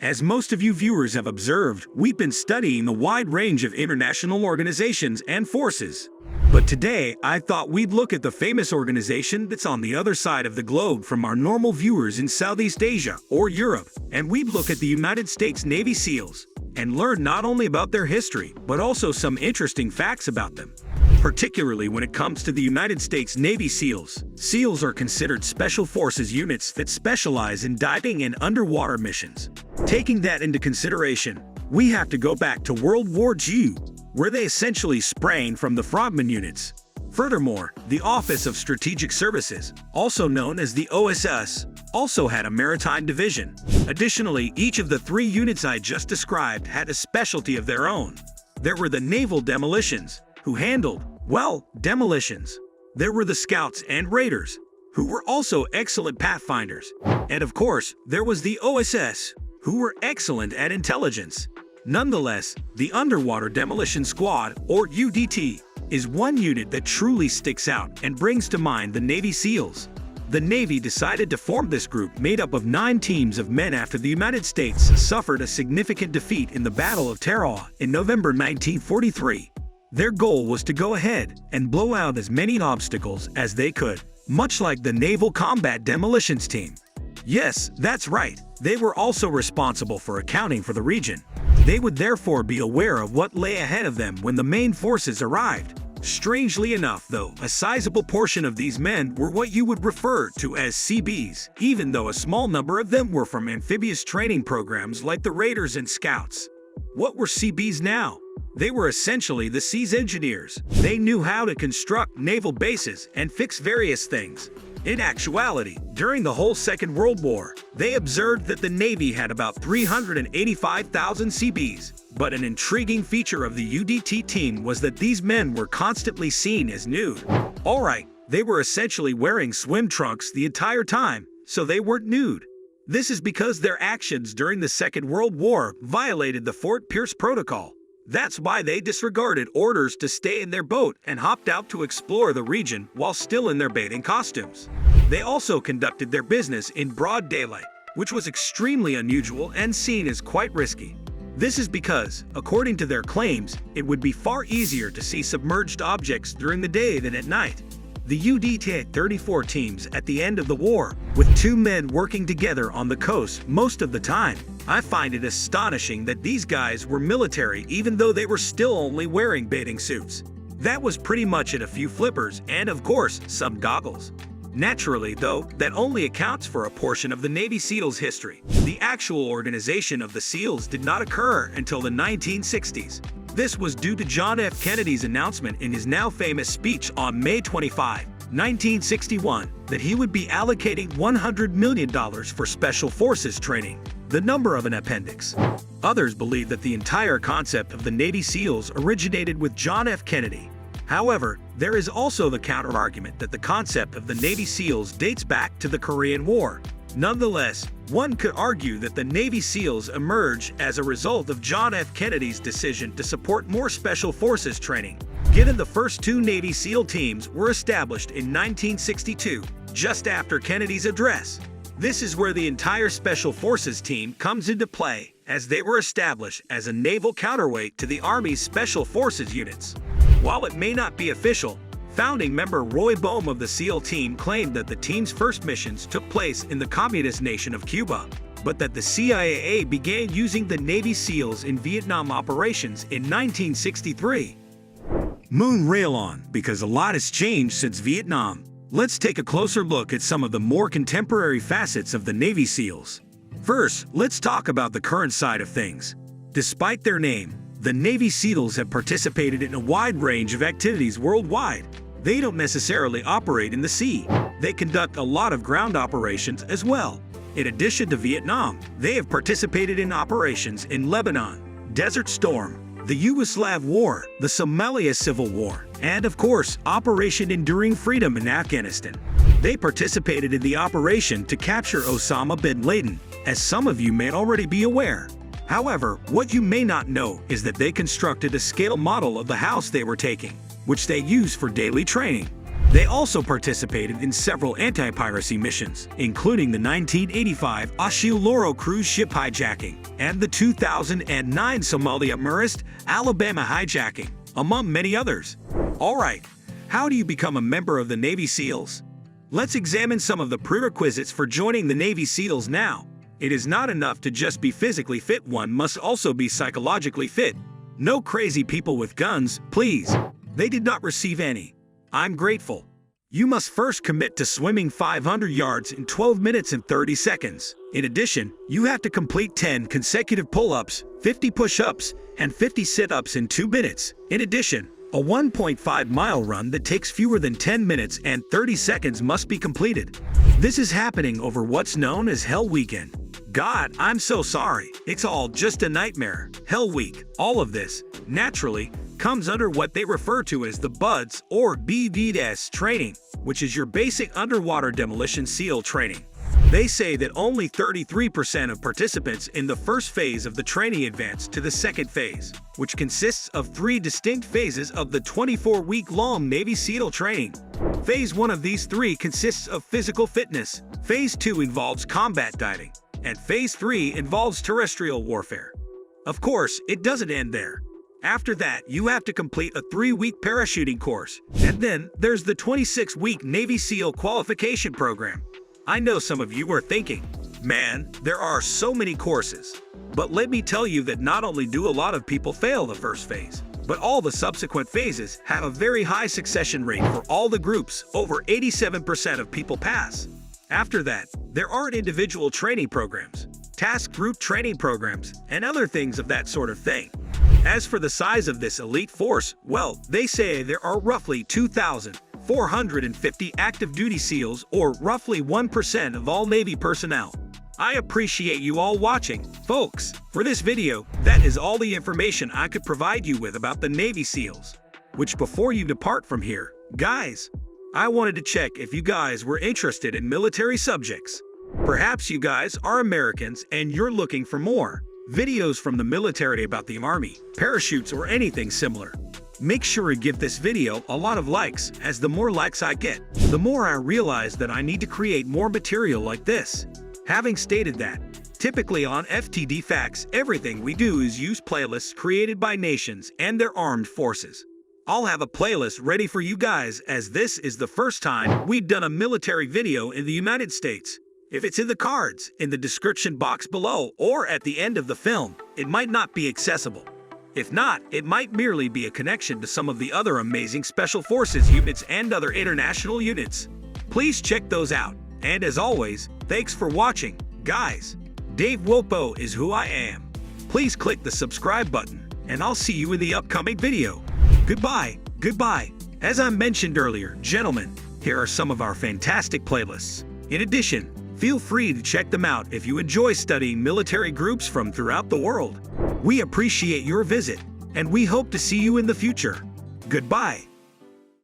As most of you viewers have observed, we've been studying the wide range of international organizations and forces. But today, I thought we'd look at the famous organization that's on the other side of the globe from our normal viewers in Southeast Asia or Europe, and we'd look at the United States Navy SEALs and learn not only about their history, but also some interesting facts about them. Particularly when it comes to the United States Navy SEALs. SEALs are considered special forces units that specialize in diving and underwater missions. Taking that into consideration, we have to go back to World War II, where they essentially sprang from the frogman units. Furthermore, the Office of Strategic Services, also known as the OSS, also had a maritime division. Additionally, each of the three units I just described had a specialty of their own. There were the Naval Demolitions, who handled, well, demolitions. There were the Scouts and Raiders, who were also excellent pathfinders. And of course, there was the OSS, who were excellent at intelligence. Nonetheless, the Underwater Demolition Squad, or UDT, is one unit that truly sticks out and brings to mind the Navy SEALs. The Navy decided to form this group made up of 9 teams of men after the United States suffered a significant defeat in the Battle of Tarawa in November 1943. Their goal was to go ahead and blow out as many obstacles as they could, much like the Naval Combat Demolitions Team. Yes, that's right, they were also responsible for accounting for the region. They would therefore be aware of what lay ahead of them when the main forces arrived. Strangely enough, though, a sizable portion of these men were what you would refer to as CBs, even though a small number of them were from amphibious training programs like the Raiders and Scouts. What were CBs now? They were essentially the sea's engineers. They knew how to construct naval bases and fix various things. In actuality, during the whole Second World War, they observed that the Navy had about 385,000 CBs. But an intriguing feature of the UDT team was that these men were constantly seen as nude. Alright, they were essentially wearing swim trunks the entire time, so they weren't nude. This is because their actions during the Second World War violated the Fort Pierce Protocol. That's why they disregarded orders to stay in their boat and hopped out to explore the region while still in their bathing costumes. They also conducted their business in broad daylight, which was extremely unusual and seen as quite risky. This is because, according to their claims, it would be far easier to see submerged objects during the day than at night. The UDT had 34 teams at the end of the war, with 2 men working together on the coast most of the time. I find it astonishing that these guys were military even though they were still only wearing bathing suits. That was pretty much it, a few flippers and, of course, some goggles. Naturally, though, that only accounts for a portion of the Navy SEALs' history. The actual organization of the SEALs did not occur until the 1960s. This was due to John F. Kennedy's announcement in his now famous speech on May 25, 1961, that he would be allocating $100 million for Special Forces training, the number of an appendix. Others believe that the entire concept of the Navy SEALs originated with John F. Kennedy. However, there is also the counter-argument that the concept of the Navy SEALs dates back to the Korean War. Nonetheless, one could argue that the Navy SEALs emerged as a result of John F. Kennedy's decision to support more Special Forces training. Given the first 2 Navy SEAL teams were established in 1962, just after Kennedy's address. This is where the entire Special Forces team comes into play, as they were established as a naval counterweight to the Army's Special Forces units. While it may not be official, founding member Roy Boehm of the SEAL team claimed that the team's first missions took place in the communist nation of Cuba, but that the CIA began using the Navy SEALs in Vietnam operations in 1963. Moon rail on, because a lot has changed since Vietnam. Let's take a closer look at some of the more contemporary facets of the Navy SEALs. First, let's talk about the current side of things. Despite their name, the Navy SEALs have participated in a wide range of activities worldwide. They don't necessarily operate in the sea. They conduct a lot of ground operations as well. In addition to Vietnam, they have participated in operations in Lebanon, Desert Storm, the Yugoslav War, the Somalia Civil War, and of course, Operation Enduring Freedom in Afghanistan. They participated in the operation to capture Osama bin Laden, as some of you may already be aware. However, what you may not know is that they constructed a scale model of the house they were taking, which they used for daily training. They also participated in several anti-piracy missions, including the 1985 Achille Lauro cruise ship hijacking and the 2009 Somalia Marist Alabama hijacking, among many others. Alright, how do you become a member of the Navy SEALs? Let's examine some of the prerequisites for joining the Navy SEALs now. It is not enough to just be physically fit, one must also be psychologically fit. No crazy people with guns, please. They did not receive any. I'm grateful. You must first commit to swimming 500 yards in 12 minutes and 30 seconds. In addition, you have to complete 10 consecutive pull-ups, 50 push-ups, and 50 sit-ups in 2 minutes. In addition, a 1.5-mile run that takes fewer than 10 minutes and 30 seconds must be completed. This is happening over what's known as Hell Weekend. God, I'm so sorry. It's all just a nightmare. Hell Week. All of this, naturally, comes under what they refer to as the BUDS or BVS training, which is your basic underwater demolition SEAL training. They say that only 33% of participants in the first phase of the training advance to the second phase, which consists of 3 distinct phases of the 24-week-long Navy SEAL training. Phase 1 of these 3 consists of physical fitness, Phase 2 involves combat diving, and Phase 3 involves terrestrial warfare. Of course, it doesn't end there. After that, you have to complete a 3-week parachuting course, and then there's the 26-week Navy SEAL qualification program. I know some of you are thinking, man, there are so many courses. But let me tell you that not only do a lot of people fail the first phase, but all the subsequent phases have a very high succession rate for all the groups. Over 87% of people pass. After that, there are individual training programs, task group training programs, and other things of that sort of thing. As for the size of this elite force, well, they say there are roughly 2,450 active duty SEALs, or roughly 1% of all Navy personnel. I appreciate you all watching, folks. For this video, that is all the information I could provide you with about the Navy SEALs. Which, before you depart from here, guys, I wanted to check if you guys were interested in military subjects. Perhaps you guys are Americans and you're looking for more videos from the military about the Army, parachutes, or anything similar. Make sure to give this video a lot of likes, as the more likes I get, the more I realize that I need to create more material like this. Having stated that, typically on FTD Facts, everything we do is use playlists created by nations and their armed forces. I'll have a playlist ready for you guys, as this is the first time we've done a military video in the United States. If it's in the cards, in the description box below, or at the end of the film, it might not be accessible. If not, it might merely be a connection to some of the other amazing Special Forces units and other international units. Please check those out. And as always, thanks for watching, guys. Dave Wopo is who I am. Please click the subscribe button, and I'll see you in the upcoming video. Goodbye, goodbye. As I mentioned earlier, gentlemen, here are some of our fantastic playlists. In addition, feel free to check them out if you enjoy studying military groups from throughout the world. We appreciate your visit, and we hope to see you in the future. Goodbye.